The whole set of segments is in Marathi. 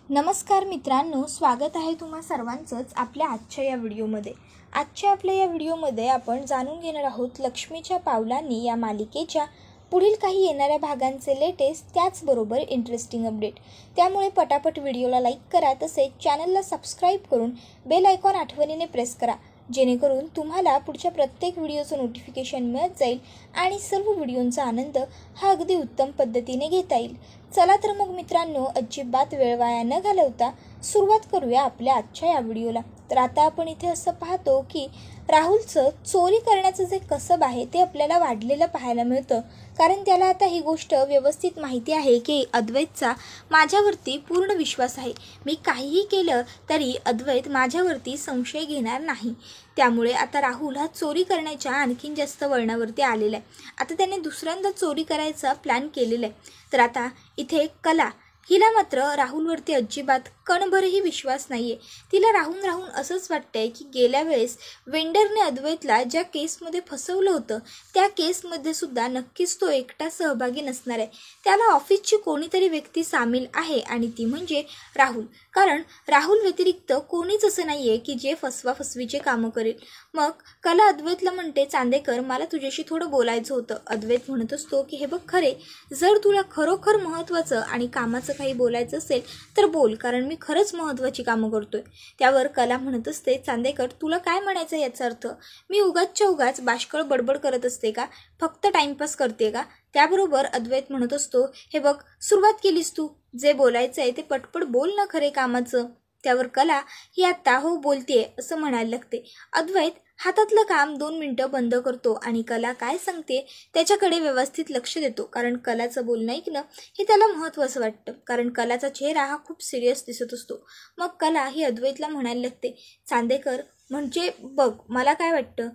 नमस्कार मित्रांनो, स्वागत आहे तुम्हा सर्वांचंच आपल्या आजच्या या व्हिडिओमध्ये. आपल्या या व्हिडिओमध्ये आपण जाणून घेणार आहोत लक्ष्मीच्या पावलांनी या मालिकेच्या पुढील काही येणाऱ्या भागांचे लेटेस्ट त्याचबरोबर इंटरेस्टिंग अपडेट. त्यामुळे पटापट व्हिडिओला लाईक करा, तसेच चॅनलला सबस्क्राईब करून बेल आयकॉन आठवणीने प्रेस करा, जेणेकरून तुम्हाला पुढच्या प्रत्येक व्हिडिओचं नोटिफिकेशन मिळत जाईल आणि सर्व व्हिडिओंचा आनंद हा अगदी उत्तम पद्धतीने घेता येईल. चला तर मग मित्रांनो, अजिबात वेळ वाया न घालवता सुरुवात करूया आपल्या आजच्या या व्हिडिओला. तर आता आपण इथे असं पाहतो की राहुलचं चोरी करण्याचं जे कसब आहे ते आपल्याला वाढलेलं पाहायला मिळतं, कारण त्याला आता ही गोष्ट व्यवस्थित माहिती आहे की अद्वैतचा माझ्यावरती पूर्ण विश्वास आहे. मी काहीही केलं तरी अद्वैत माझ्यावरती संशय घेणार नाही. त्यामुळे आता राहुल हा चोरी करण्याच्या आणखीन जास्त वळणावरती आलेला आहे. आता त्याने दुसऱ्यांदा चोरी करायचा प्लॅन केलेला आहे. तर आता इथे कला, हिला मात्र राहुलवरती अजिबात कणभरही विश्वास नाही आहे. तिला राहून राहून असंच वाटतंय की गेल्या वेळेस वेंडरने अद्वैतला ज्या केसमध्ये फसवलं होतं त्या केसमध्ये सुद्धा नक्कीच तो एकटा सहभागी नसणार आहे. त्याला ऑफिसची कोणीतरी व्यक्ती सामील आहे आणि ती म्हणजे राहुल. कारण राहुल व्यतिरिक्त कोणीच असं नाही आहे की जे फसवाफसवीचे कामं करेल. मग कला अद्वैतला म्हणते, चांदेकर, मला तुझ्याशी थोडं बोलायचं होतं. अद्वैत म्हणत असतो की हे बघ, खरे जर तुला खरोखर महत्त्वाचं आणि कामाचं काही बोलायचं असेल तर बोल, कारण मी खरंच महत्त्वाची कामं करतोय. त्यावर कला म्हणत असते, चांदेकर, तुला काय म्हणायचं याचा अर्थ? मी उगाचच्या उगाच बाष्कळ बडबड करत असते का? फक्त टाइमपास करते का? त्याबरोबर अद्वैत म्हणत असतो, हे बघ, सुरुवात केलीस तू. जे बोलायचं आहे ते पटपट बोल ना खरे कामाचं. त्यावर कला ही आत्ता हो बोलतेय असं म्हणायला लागते. अद्वैत हातातलं काम 2 मिनिटं बंद करतो आणि कला काय सांगते त्याच्याकडे व्यवस्थित लक्ष देतो, कारण कलाचं बोलणं ऐकणं हे त्याला महत्त्वाचं वाटतं, कारण कलाचा चेहरा हा खूप सिरियस दिसत असतो. मग कला ही अद्वैतला म्हणायला लागते, चांदेकर, म्हणजे बघ, मला काय वाटतं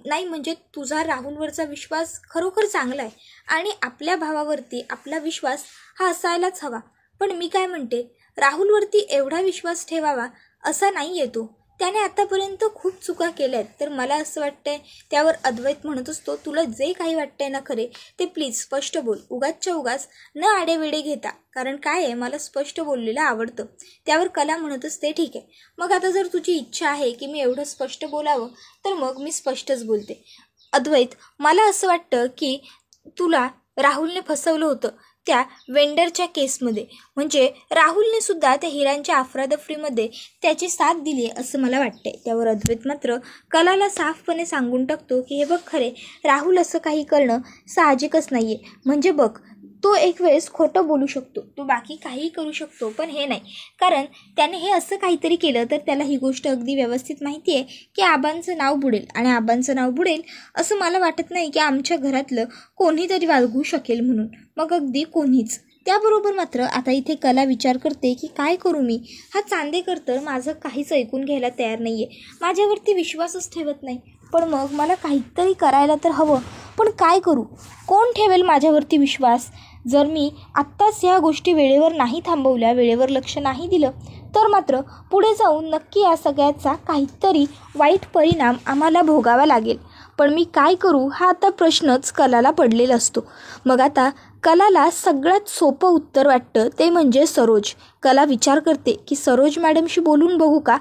नाही, म्हणजे तुझा राहुलवरचा विश्वास खरोखर चांगला आहे आणि आपल्या भावावरती आपला विश्वास हा असायलाच हवा. पण मी काय म्हणते, राहुलवरती एवढा विश्वास ठेवावा असा नाही आहे तो. त्याने आतापर्यंत खूप चुका केल्या आहेत. तर मला असं वाटतंय. त्यावर अद्वैत म्हणत असतो, तुला जे काही वाटतंय ना खरे ते प्लीज स्पष्ट बोल, उगाचच्या उगाच न आडेवेडे घेता, कारण काय आहे, मला स्पष्ट बोललेलं आवडतं. त्यावर कला म्हणत असते, ठीक आहे, मग आता जर तुझी इच्छा आहे की मी एवढं स्पष्ट बोलावं तर मग मी स्पष्टच बोलते. अद्वैत, मला असं वाटतं की तुला राहुलने फसवलं होतं त्या वेंडरच्या केसमध्ये. म्हणजे राहुलने सुद्धा त्या हिरांच्या अफरातफरीमध्ये त्याची साथ दिली असं मला वाटतंय. त्यावर अद्वैत मात्र कलाला साफपणे सांगून टाकतो की हे बघ, खरे राहुल असं काही करणं साहजिकच नाही आहे. म्हणजे बघ, तो एक वेळेस खोटं बोलू शकतो, तो बाकी काहीही करू शकतो, पण हे नाही, कारण त्याने हे असं काहीतरी केलं तर त्याला ही गोष्ट अगदी व्यवस्थित माहिती आहे की आबांचं नाव बुडेल, आणि आबांचं नाव बुडेल असं मला वाटत नाही की आमच्या घरातलं कोणीतरी वागवू शकेल म्हणून, मग अगदी कोणीच. त्याबरोबर मात्र आता इथे कला विचार करते की काय करू मी. हा चांदेकर तर माझं काहीच ऐकून घ्यायला तयार नाही आहे, माझ्यावरती विश्वासच ठेवत नाही. पण मग मला काहीतरी करायला तर हवं, पण काय करू? कोण ठेवेल माझ्यावरती विश्वास? जर मी आत्ताच ह्या गोष्टी वेळेवर नाही थांबवल्या, वेळेवर लक्ष नाही दिलं, तर मात्र पुढे जाऊन नक्की या सगळ्याचा काहीतरी वाईट परिणाम आम्हाला भोगावा लागेल. पण मी काय करू हा आता प्रश्नच कलाला पडलेला असतो. मग आता कलाला सगळ्यात सोपं उत्तर वाटतं ते म्हणजे सरोज. कला विचार करते की सरोज मॅडमशी बोलून बघू का.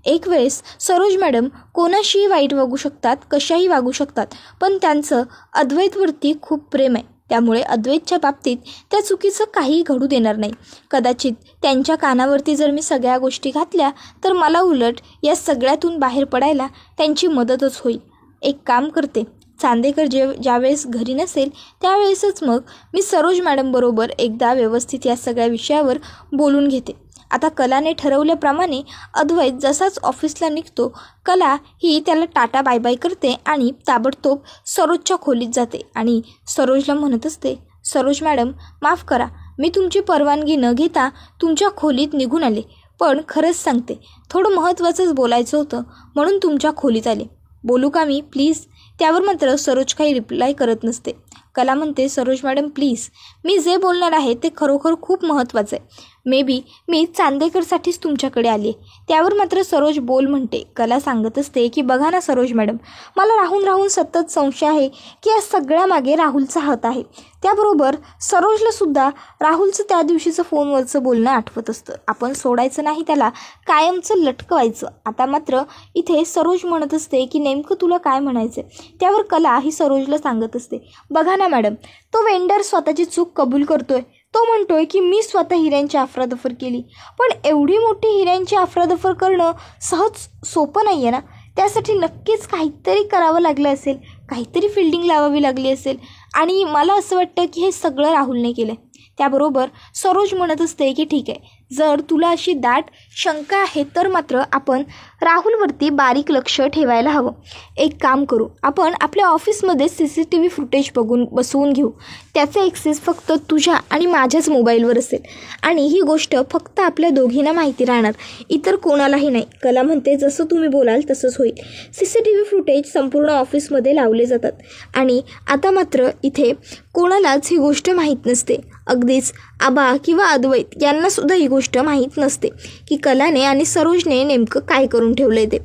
एक वेळेस सरोज मॅडम कोणाशीही वाईट वागू शकतात, कशाही वागू शकतात, पण त्यांचं अद्वैतवरती खूप प्रेम आहे. त्यामुळे अद्वैतच्या बाबतीत त्या चुकीचं काही घडू देणार नाही. कदाचित त्यांच्या कानावरती जर मी सगळ्या गोष्टी घातल्या तर मला उलट या सगळ्यातून बाहेर पडायला त्यांची मदतच होईल. एक काम करते, चांदेकर ज्यावेळेस घरी नसेल त्यावेळेसच मग मी सरोज मॅडमबरोबर एकदा व्यवस्थित या सगळ्या विषयावर बोलून घेते. आता कलाने ठरवल्याप्रमाणे अद्वैत जसाच ऑफिसला निघतो, कला ही त्याला टाटा बाय बाय करते आणि ताबडतोब सरोजच्या खोलीत जाते आणि सरोजला म्हणत असते, सरोज मॅडम, माफ करा, मी तुमची परवानगी न घेता तुमच्या खोलीत निघून आले, पण खरंच सांगते, थोडं महत्त्वाचंच बोलायचं होतं म्हणून तुमच्या खोलीत आले. बोलू का मी, प्लीज? त्यावर मात्र सरोज काही रिप्लाय करत नसते. कला म्हणते, सरोज मॅडम प्लीज, मी जे बोलणार आहे ते खरोखर खूप महत्त्वाचं आहे. मे बी मी चांदेकरसाठीच तुमच्याकडे आली आहे. त्यावर मात्र सरोज बोल म्हणते. कला सांगत असते की बघा ना सरोज मॅडम, मला राहून राहून सतत संशय आहे की या सगळ्यामागे राहुलचा हात आहे. त्याबरोबर सरोजलासुद्धा राहुलचं त्या दिवशीचं फोनवरचं बोलणं आठवत असतं. आपण सोडायचं नाही, त्याला कायमचं लटकवायचं. आता मात्र इथे सरोज म्हणत असते की नेमकं तुला काय म्हणायचं. त्यावर कला ही सरोजला सांगत असते, बघा ना मॅडम, तो वेंडर स्वतःची चूक कबूल करतोय. तो म्हणतोय की मी स्वतः हिऱ्यांची अफरादफर केली. पण एवढी मोठी हिऱ्यांची अफरादफर करणं सहज सोपं नाही आहे ना. त्यासाठी नक्कीच काहीतरी करावं लागलं असेल, काहीतरी फिल्डिंग लावावी लागली असेल. आणि मला असं वाटतं की हे सगळं राहुलने केलं. त्याबरोबर सरोज म्हणत असते की ठीक आहे, जर तुला अशी दाट शंका आहे तर मात्र आपण राहुलवरती बारीक लक्ष ठेवायला हवं. एक काम करू, आपण आपल्या ऑफिसमध्ये CCTV फुटेज बसवून घेऊ. त्याचा ॲक्सेस फक्त तुझ्या आणि माझ्याच मोबाईलवर असेल आणि ही गोष्ट फक्त आपल्या दोघींना माहिती राहणार, इतर कोणालाही नाही. कला म्हणते जसं तुम्ही बोलाल तसंच होईल. CCTV फुटेज संपूर्ण ऑफिसमध्ये लावले जातात आणि आता मात्र इथे कोणालाच ही गोष्ट माहीत नसते. अगदीच आबा किंवा अद्वैत यांनासुद्धा ही गोष्ट माहीत नसते की कलाने आणि सरोजने नेमकं काय करून ठेवलं आहे ते.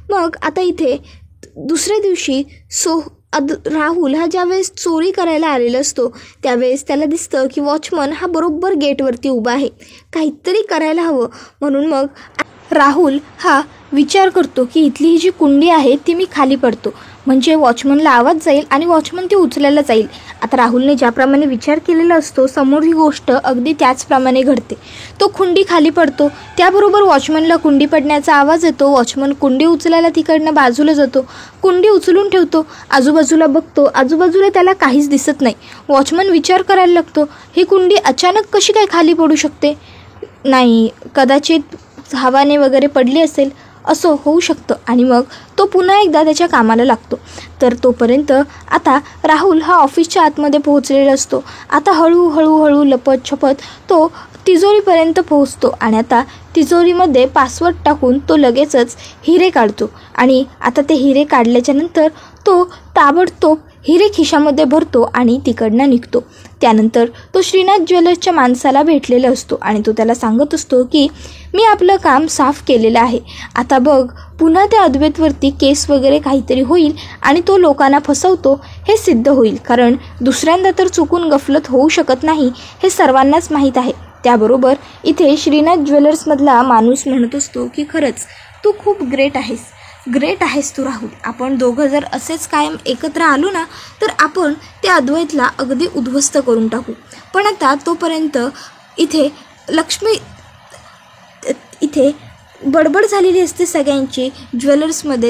मग आता इथे दुसऱ्या दिवशी राहुल हा ज्यावेळेस चोरी करायला आलेला असतो त्यावेळेस त्याला दिसतं की वॉचमन हा बरोबर गेटवरती उभा आहे. काहीतरी करायला हवं म्हणून मग राहुल हा विचार करतो की इथली ही जी कुंडी आहे ती मी खाली पडतो, म्हणजे वॉचमनला आवाज जाईल आणि वॉचमन ती उचलायला जाईल. आता राहुलने ज्याप्रमाणे विचार केलेला असतो समोर ही गोष्ट अगदी त्याचप्रमाणे घडते. तो कुंडी खाली पडतो, त्याबरोबर वॉचमनला कुंडी पडण्याचा आवाज येतो. वॉचमन कुंडी उचलायला तिकडनं बाजूला जातो, कुंडी उचलून ठेवतो, आजूबाजूला बघतो, आजूबाजूला त्याला काहीच दिसत नाही. वॉचमन विचार करायला लागतो, ही कुंडी अचानक कशी काय खाली पडू शकते. नाही, कदाचित हवाने वगैरे पडली असेल, असं होऊ शकतं. आणि मग तो पुन्हा एकदा त्याच्या कामाला लागतो. तर तोपर्यंत आता राहुल हा ऑफिसच्या आतमध्ये पोहोचलेला असतो. आता हळूहळू लपत छपत तो तिजोरीपर्यंत पोहोचतो आणि आता तिजोरीमध्ये पासवर्ड टाकून तो लगेचच हिरे काढतो. आणि आता ते हिरे काढल्याच्या नंतर तो ताबडतोब हिरे खिशामध्ये भरतो आणि तिकडनं निघतो. त्यानंतर तो श्रीनाथ ज्वेलर्सच्या माणसाला भेटलेला असतो आणि तो त्याला सांगत असतो की मी आपलं काम साफ केलेलं आहे. आता बघ, पुन्हा त्या अद्वैतवरती केस वगैरे काहीतरी होईल आणि तो लोकांना फसवतो हे सिद्ध होईल, कारण दुसऱ्यांदा तर चुकून गफलत होऊ शकत नाही हे सर्वांनाच माहीत आहे. त्याबरोबर इथे श्रीनाथ ज्वेलर्समधला माणूस म्हणत असतो की खरंच तू खूप ग्रेट आहेस तू राहुल. आपण दोघं जर असेच कायम एकत्र आलो ना तर आपण त्या अद्वैतला अगदी उद्ध्वस्त करून टाकू. पण आता तोपर्यंत इथे बडबड झालेली असते सगळ्यांची.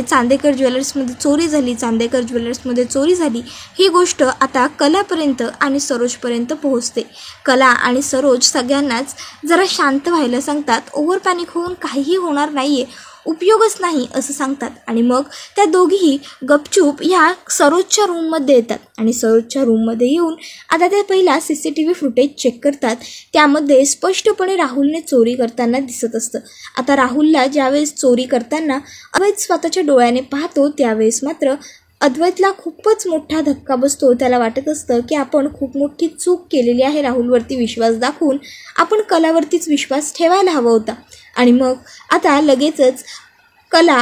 चांदेकर ज्वेलर्समध्ये चोरी झाली ही गोष्ट आता कलापर्यंत आणि सरोजपर्यंत पोहोचते. कला आणि सरोज सगळ्यांनाच जरा शांत व्हायला सांगतात. ओव्हर पॅनिक होऊन काहीही होणार नाही आहे, उपयोगच नाही असं सांगतात. आणि मग त्या दोघीही गपचूप ह्या सरोजच्या रूममध्ये येतात आणि सरोजच्या रूममध्ये येऊन आता ते पहिला CCTV फुटेज चेक करतात. त्यामध्ये स्पष्टपणे राहुलने चोरी करताना दिसत असतं. आता राहुलला ज्यावेळेस चोरी करताना अद्वैत स्वतःच्या डोळ्याने पाहतो त्यावेळेस मात्र अद्वैतला खूपच मोठा धक्का बसतो. त्याला वाटत असतं की आपण खूप मोठी चूक केलेली आहे. राहुलवरती विश्वास दाखवून आपण कलावरतीच विश्वास ठेवायला हवा होता. आणि मग आता लगेचच कला,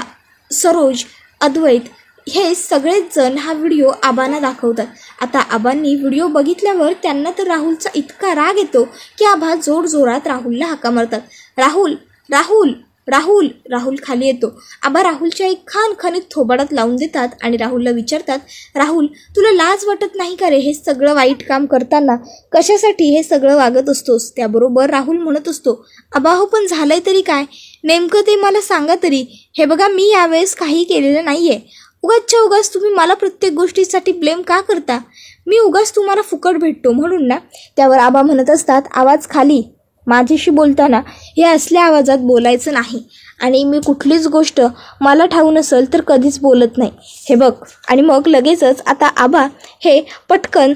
सरोज, अद्वैत हे सगळेच जण हा व्हिडिओ आबांना दाखवतात. आता आबांनी व्हिडिओ बघितल्यावर त्यांना तर राहुलचा इतका राग येतो की आबा जोरजोरात राहुलला हाका मारतात. राहुल राहुल राहुल राहुल खाली येतो. आबा राहुलच्या एक खणखणीत थोबाडात लावून देतात आणि राहुलला विचारतात, राहुल तुला लाज वाटत नाही का रे हे सगळं वाईट काम करताना? कशासाठी हे सगळं वागत असतोस? त्याबरोबर राहुल म्हणत असतो, आबा हो पण झालंय तरी काय, नेमकं ते मला सांगा तरी. हे बघा, मी यावेळेस काही केलेलं नाही आहे. उगाच तुम्ही मला प्रत्येक गोष्टीसाठी ब्लेम का करता? मी उगाच तुम्हाला फुकट भेटतो म्हणून ना. त्यावर आबा म्हणत असतात, आवाज खाली, माझ्याशी बोलताना हे असल्या आवाजात बोलायचं नाही आणि मी कुठलीच गोष्ट मला ठाऊक नसेल तर कधीच बोलत नाही, हे बघ. आणि मग लगेचच आता आबा हे पटकन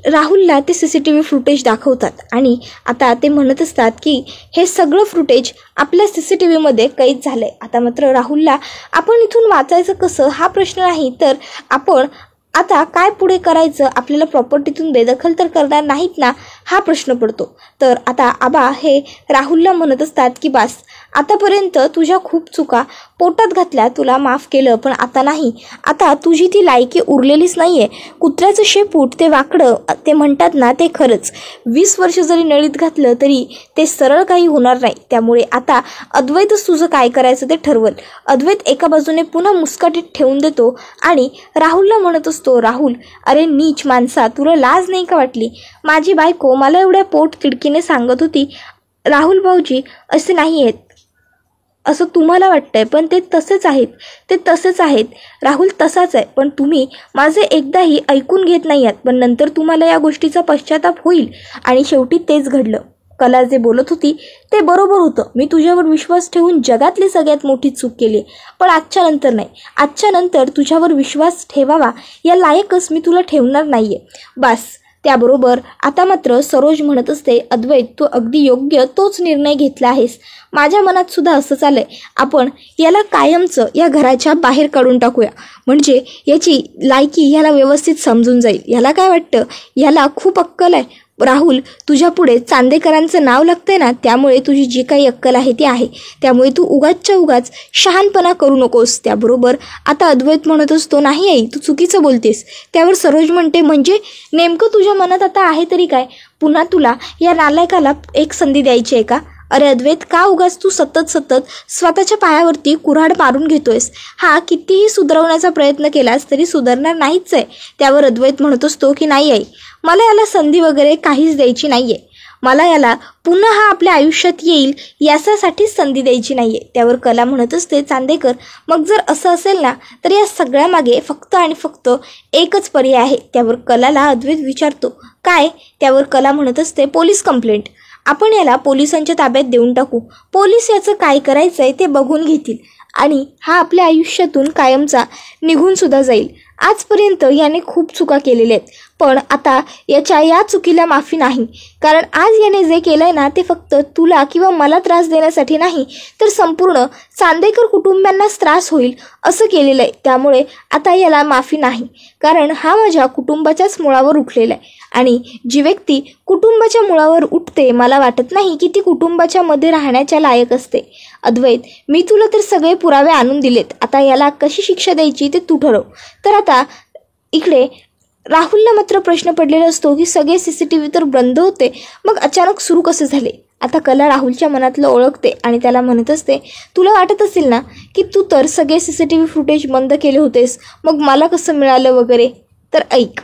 राहुलला ते CCTV फुटेज दाखवतात आणि आता ते म्हणत असतात की हे सगळं फुटेज आपल्या CCTVमध्ये कैद झालं आहे. आता मात्र राहुलला आपण इथून वाचायचं कसं हा प्रश्न नाही, तर आपण आता काय पुढे करायचं, आपल्याला प्रॉपर्टीतून बेदखल तर करणार नाहीत ना, हा प्रश्न पडतो. तर आता आबा हे राहुलला म्हणत असतात की बस, आतापर्यंत तुझ्या खूप चुका पोटात घातल्या, तुला माफ केलं, पण आता नाही. आता तुझी ती लायकी उरलेलीच नाही आहे. कुत्र्याचं शेपूट ते वाकडं, ते म्हणतात ना, ते खरंच 20 वर्ष जरी नळीत घातलं तरी ते सरळ काही होणार नाही. त्यामुळे आता अद्वैतच तुझं काय करायचं ते ठरवल. अद्वैत एका बाजूने पुन्हा मुस्काटीत ठेवून देतो आणि राहुलला म्हणत असतो, राहुल, अरे नीच माणसा, तुला लाज नाही का वाटली? माझी बायको मला एवढ्या पोट तिडकीने सांगत होती, राहुल भाऊजी असे नाही आहेत असं तुम्हाला वाटतंय, पण ते तसेच आहेत. राहुल तसाच आहे, पण तुम्ही माझे एकदाही ऐकून घेत नाही आहात. पण नंतर तुम्हाला या गोष्टीचा पश्चाताप होईल. आणि शेवटी तेच घडलं. कला जे बोलत होती ते बरोबर होतं. मी तुझ्यावर विश्वास ठेवून जगातली सगळ्यात मोठी चूक केली, पण आजच्या नंतर नाही. आजच्या नंतर तुझ्यावर विश्वास ठेवावा या लायकच मी तुला ठेवणार नाहीये. बस. त्याबरोबर आता मात्र सरोज म्हणत असते, अद्वैत, तू अगदी योग्य तोच निर्णय घेतला आहेस. माझ्या मनात सुद्धा असं चाललंय, आपण याला कायमचं या घराच्या बाहेर काढून टाकूया, म्हणजे याची लायकी याला व्यवस्थित समजून जाईल. याला काय वाटतं, याला खूप अक्कल आहे. राहुल, तुझ्या पुढे चांदेकरांचं नाव लागतंय ना, त्यामुळे तुझी जी काही अक्कल आहे ती आहे. त्यामुळे तू उगाच शहाणपणा करू नकोस. त्याबरोबर आता अद्वैत म्हणत असतो, नाही आई, तू चुकीचं बोलतेस. त्यावर सरोज म्हणते, म्हणजे नेमकं तुझ्या मनात आता आहे तरी काय? पुन्हा तुला या नालायकाला एक संधी द्यायची आहे का? अरे अद्वैत, का उगाच तू सतत स्वतःच्या पायावरती कुऱ्हाड मारून घेतोयस? हा कितीही सुधारवण्याचा प्रयत्न केलास तरी सुधारणार नाहीच आहे. त्यावर अद्वैत म्हणत असतो की नाही आई, मला याला संधी वगैरे काहीच द्यायची नाहीये. मला याला पुन्हा हा आपल्या आयुष्यात येईल याच्यासाठीच संधी द्यायची नाहीये. त्यावर कला म्हणत असते, चांदेकर, मग जर असं असेल ना, तर या सगळ्यामागे फक्त आणि फक्त एकच पर्याय आहे. त्यावर कलाला अद्वैत विचारतो, काय? त्यावर कला म्हणत असते, पोलीस कंप्लेंट. आपण याला पोलिसांच्या ताब्यात देऊन टाकू. पोलीस याचं काय करायचंय ते बघून घेतील आणि हा आपल्या आयुष्यातून कायमचा निघून सुद्धा जाईल. आजपर्यंत याने खूप चुका केलेल्या आहेत, पण आता याच्या या चुकीला माफी नाही. कारण आज याने जे केलंय ना, ते फक्त तुला किंवा मला त्रास देण्यासाठी नाही, तर संपूर्ण चांदेकर कुटुंबियांनाच त्रास होईल असं केलेलं आहे. त्यामुळे आता याला माफी नाही, कारण हा माझ्या कुटुंबाच्याच मुळावर उठलेला आहे. आणि जी व्यक्ती कुटुंबाच्या मुळावर उठते, मला वाटत नाही की ती कुटुंबाच्या मध्ये राहण्याच्या लायक असते. अद्वैत, मी तुला तर सगळे पुरावे आणून दिलेत. आता याला कशी शिक्षा द्यायची ते तू ठरव. तर आता इकडे राहुलला मात्र प्रश्न पडलेला असतो की सगळे CCTV तर बंद होते, मग अचानक सुरू कसे झाले? आता कला राहुलच्या मनातलं ओळखते आणि त्याला म्हणत असते, तुला वाटत असेल ना की तू तर सगळे CCTV फुटेज बंद केले होतेस, मग मला कसं मिळालं वगैरे. तर ऐक,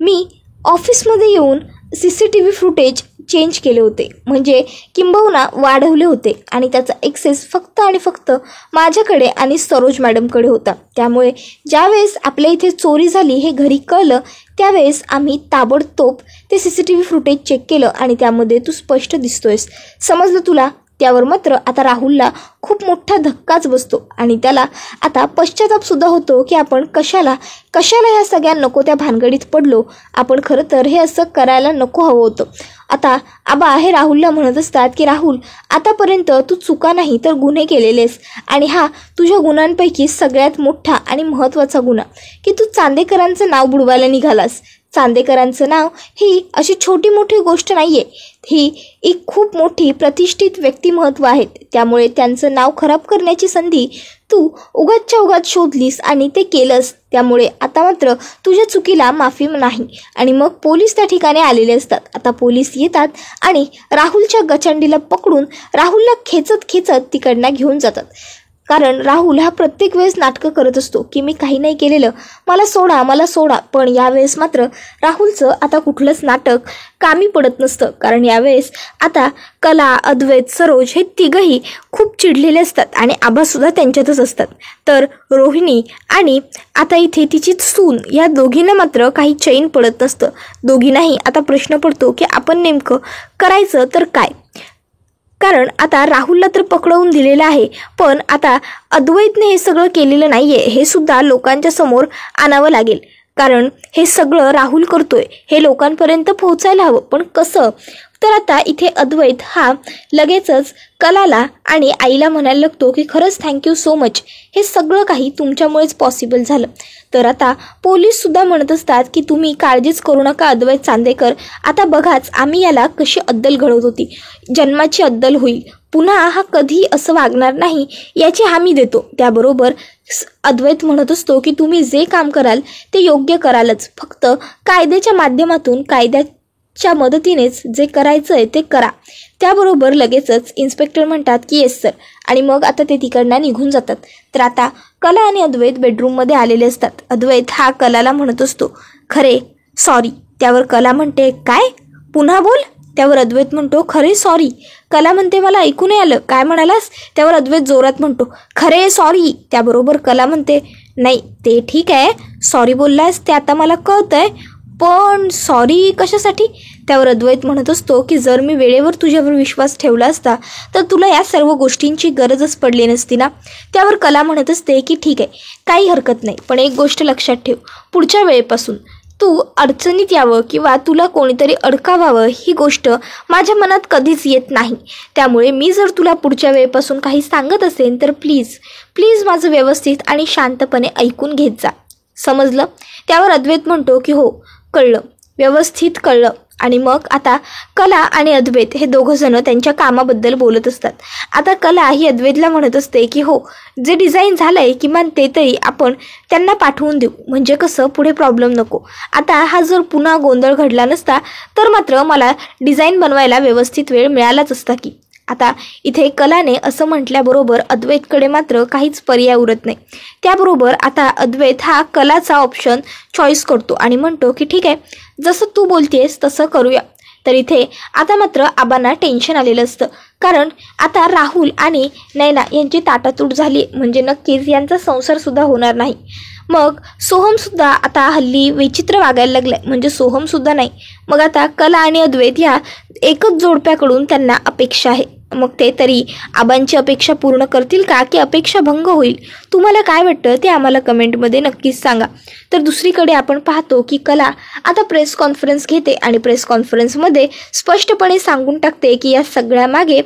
मी ऑफिसमध्ये येऊन CCTV फुटेज चेंज केले होते, म्हणजे किंबहुना वाढवले होते, आणि त्याचा एक्सेस फक्त आणि फक्त माझ्याकडे आणि सरोज मॅडमकडे होता. त्यामुळे ज्यावेळेस आपल्या इथे चोरी झाली हे घरी कळलं, त्यावेळेस आम्ही ताबडतोब ते CCTV फुटेज चेक केलं आणि त्यामध्ये तू स्पष्ट दिसतोयस. समजलं तुला? त्यावर मात्र आता राहुलला खूप मोठा धक्काच बसतो आणि त्याला आता पश्चातापसुद्धा होतो की आपण कशाला ह्या सगळ्या नको त्या भानगडीत पडलो. आपण खरं तर हे असं करायला नको हवं होतं. आता आबा हे राहुलला म्हणत असतात की राहुल, आतापर्यंत तू चुका नाही तर गुन्हे केलेलेस, आणि हा तुझ्या गुन्ह्यांपैकी सगळ्यात मोठा आणि महत्त्वाचा गुन्हा की तू चांदेकरांचं नाव बुडवायला निघालास. चांदेकरांचं नाव ही अशी छोटी मोठी गोष्ट नाहीये, ही एक खूप मोठी प्रतिष्ठित व्यक्तिमत्व आहेत. त्यामुळे त्यांचं नाव खराब करण्याची संधी तू उगाच शोधलीस आणि ते केलंस. त्यामुळे आता मात्र तुझ्या चुकीला माफी नाही. आणि मग पोलीस त्या ठिकाणी आलेले असतात. आता पोलीस येतात आणि राहुलच्या गचंडीला पकडून राहुलला खेचत तिकडनं घेऊन जातात. कारण राहुल हा प्रत्येक वेळेस नाटकं करत असतो की मी काही नाही केलेलं, मला सोडा. पण यावेळेस मात्र राहुलचं आता कुठलंच नाटक कामी पडत नसतं. कारण यावेळेस आता कला, अद्वैत, सरोज हे तिघही खूप चिडलेले असतात आणि आबासुद्धा त्यांच्यातच असतात. तर रोहिणी आणि आता इथे तिची सून या दोघींना मात्र काही चैन पडत नसतं. दोघींनाही आता प्रश्न पडतो की आपण नेमकं करायचं तर काय. कारण आता राहुलला तर पकडवून दिलेलं आहे, पण आता अद्वैतने हे सगळं केलेलं नाहीये हे सुद्धा लोकांच्या समोर आणावं लागेल. कारण हे सगळं राहुल करतोय हे लोकांपर्यंत पोहोचायला हवं, पण कसं? तर आता इथे अद्वैत हा लगेचच कलाला आणि आईला म्हणायला लागतो की खरंच थँक्यू सो मच, हे सगळं काही तुमच्यामुळेच पॉसिबल झालं. तर आता पोलीससुद्धा म्हणत असतात की तुम्ही काळजीच करू नका अद्वैत चांदेकर, आता बघाच आम्ही याला कशी अद्दल घडवत होती, जन्माची अद्दल होईल, पुन्हा हा कधी असं वागणार नाही याची हमी देतो. त्याबरोबर अद्वैत म्हणत असतो की तुम्ही जे काम कराल ते योग्य करालच, फक्त कायद्याच्या माध्यमातून कायद्याच्या मदतीनेच जे करायचं आहे ते करा. त्याबरोबर लगेचच इन्स्पेक्टर म्हणतात की येस सर, आणि मग आता ते तिकडनं निघून जातात. तर आता कला आणि अद्वैत बेडरूममध्ये आलेले असतात. अद्वैत हा कलाला म्हणत असतो खरे सॉरी. त्यावर कला म्हणते काय, पुन्हा बोल. त्यावर अद्वैत म्हणतो खरे सॉरी. कला म्हणते मला ऐकू नाही आलं, काय म्हणालास. त्यावर अद्वैत जोरात म्हणतो खरे सॉरी. त्याबरोबर कला म्हणते नाही ते ठीक आहे, सॉरी बोललास ते आता मला कळतंय, पण सॉरी कशासाठी. त्यावर अद्वैत म्हणत असतो की जर मी वेळेवर तुझ्यावर विश्वास ठेवला असता तर तुला या सर्व गोष्टींची गरजच पडली नसती ना. त्यावर कला म्हणत असते की ठीक आहे, काही हरकत नाही, पण एक गोष्ट लक्षात ठेव, पुढच्या वेळेपासून तू अडचणीत यावं किंवा तुला कोणीतरी अडकावावं ही गोष्ट माझ्या मनात कधीच येत नाही. त्यामुळे मी जर तुला पुढच्या वेळेपासून काही सांगत असेल तर प्लीज माझं व्यवस्थित आणि शांतपणे ऐकून घेत जा, समजलं. त्यावर अद्वैत म्हणतो की हो कळलं, व्यवस्थित कळलं. आणि मग आता कला आणि अद्वैत हे दोघंजण त्यांच्या कामाबद्दल बोलत असतात. आता कला ही अद्वैतला म्हणत असते की हो जे डिझाईन झालं आहे किमान ते तरी आपण त्यांना पाठवून देऊ, म्हणजे कसं पुढे प्रॉब्लेम नको. आता हा जर पुन्हा गोंधळ घडला नसता तर मात्र मला डिझाईन बनवायला व्यवस्थित वेळ मिळालाच असता की. आता इथे कलाने असं म्हटल्याबरोबर अद्वैतकडे मात्र काहीच पर्याय उरत नाही. त्याबरोबर आता अद्वैत हा कलाचा ऑप्शन चॉईस करतो आणि म्हणतो की ठीक आहे, जसं तू बोलतेस तसं करूया. तर इथे आता मात्र आबांना टेन्शन आलेलं असतं, कारण आता राहुल आणि नैना यांची ताटातूट झाली म्हणजे नक्कीच यांचा संसारसुद्धा होणार नाही. मग सोहमसुद्धा आता हल्ली विचित्र वागायला लागलाय, म्हणजे सोहमसुद्धा नाही. मग आता कला आणि अद्वैत ह्या एकच जोडप्याकडून त्यांना अपेक्षा आहे, मग ते तरी आबांची अपेक्षा पूर्ण करतील का की अपेक्षा भंग होईल. तुम्हाला काय वाटतं ते आम्हाला कमेंटमध्ये नक्कीच सांगा. तर दुसरीकडे आपण पाहतो की कला आता प्रेस कॉन्फरन्स घेते आणि प्रेस कॉन्फरन्समध्ये स्पष्टपणे सांगून टाकते की या सगळ्यामागे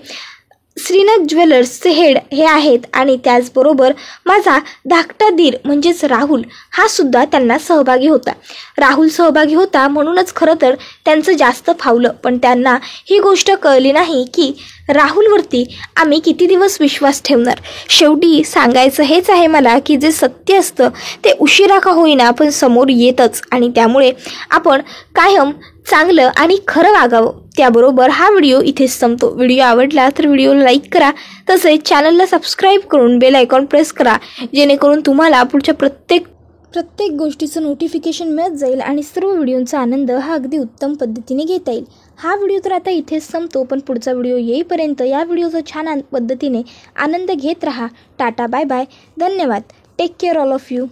श्रीनाथ ज्वेलर्सचे हेड हे आहेत आणि त्याचबरोबर माझा धाकटा दीर म्हणजेच राहुल हा सुद्धा त्यांना सहभागी होता. राहुल सहभागी होता म्हणूनच खरं तर त्यांचं जास्त फावलं, पण त्यांना ही गोष्ट कळली नाही की राहुलवरती आम्ही किती दिवस विश्वास ठेवणार. शेवटी सांगायचं हेच आहे मला की जे सत्य असतं ते उशिरा का होईना पण समोर येतच, आणि त्यामुळे आपण कायम चांगलं आणि खरं वागावं. त्याबरोबर हा व्हिडिओ इथेच संपतो. व्हिडिओ आवडला तर व्हिडिओला लाईक करा, तसेच चॅनलला सबस्क्राईब करून बेल आयकॉन प्रेस करा, जेणेकरून तुम्हाला पुढच्या प्रत्येक गोष्टीचं नोटिफिकेशन मिळत जाईल आणि सर्व व्हिडिओंचा आनंद हा अगदी उत्तम पद्धतीने घेता येईल. हा व्हिडिओ तर आता इथेच संपतो, पण पुढचा व्हिडिओ येईपर्यंत या व्हिडिओचा छान पद्धतीने आनंद घेत राहा. टाटा बाय बाय, धन्यवाद, take care all of you.